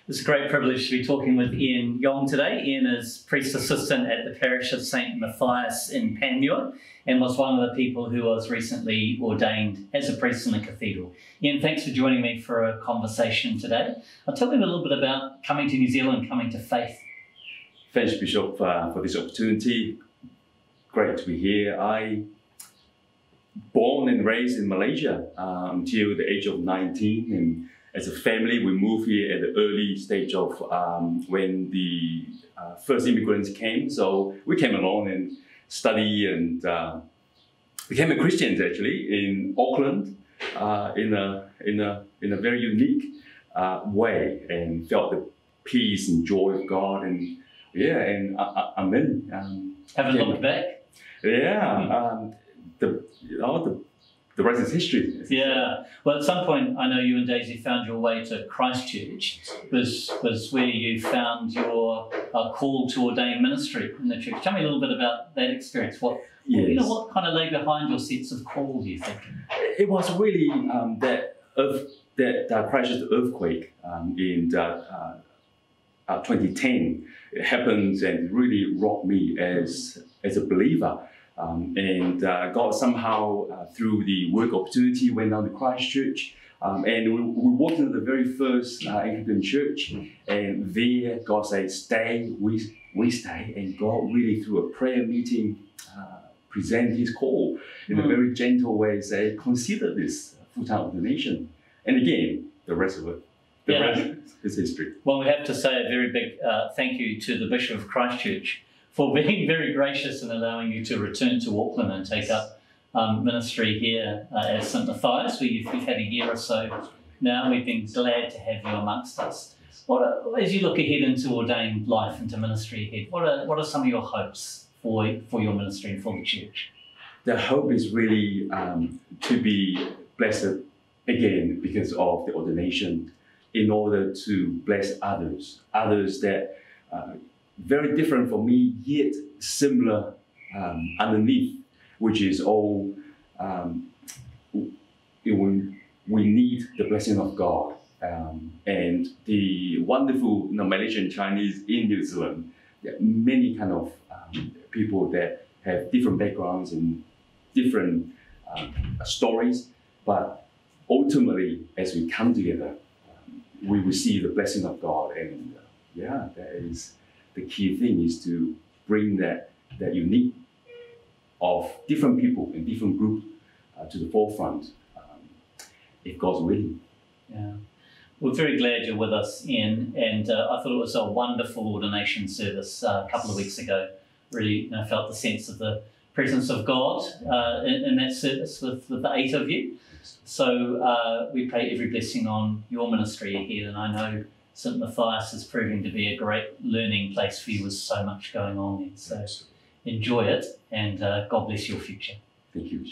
It's a great privilege to be talking with Ian Yong today. Ian is priest assistant at the parish of St Matthias in Panmure and was one of the people who was recently ordained as a priest in the cathedral. Ian, thanks for joining me for a conversation today. Tell me a little bit about coming to New Zealand, coming to faith. Thanks, Bishop, for this opportunity. Great to be here. I born and raised in Malaysia until the age of 19, and as a family we moved here at the early stage of when the first immigrants came. So we came along and studied and became a Christian actually in Auckland in a very unique way, and felt the peace and joy of God, and yeah, and amen. Haven't looked back. Yeah, the rest is history. Yeah. Well, at some point, I know you and Daisy found your way to Christchurch. Was where you found your call to ordain ministry in the church. Tell me a little bit about that experience. What kind of lay behind your sense of call, do you think? It was really that Christchurch earthquake in 2010. It happened and really rocked me as a believer. And God somehow, through the work opportunity, went down to Christchurch. And we walked into the very first Anglican church, and there God said, stay, we stay. And God really, through a prayer meeting, presented his call in a very gentle way, say, consider this full-time ordination. And again, the rest of it, the rest is history. Well, we have to say a very big thank you to the Bishop of Christchurch for being very gracious in allowing you to return to Auckland and take up ministry here at St Matthias, where you've had a year or so now. We've been glad to have you amongst us. As you look ahead into ordained life, into ministry ahead, what are some of your hopes for your ministry and for the church? The hope is really to be blessed again because of the ordination, in order to bless others that very different from me, yet similar underneath, which is all we need the blessing of God. And the wonderful Malaysian Chinese in New Zealand, there are many kind of people that have different backgrounds and different stories, but ultimately, as we come together, we receive the blessing of God. And that is the key thing, is to bring that unique of different people and different groups to the forefront, if God's willing. Yeah. We're very glad you're with us, Ian, and I thought it was a wonderful ordination service a couple of weeks ago. Really felt the sense of the presence of God in that service with the 8 of you. So we pray every blessing on your ministry ahead, and I know St Matthias is proving to be a great learning place for you with so much going on there. So enjoy it, and God bless your future. Thank you.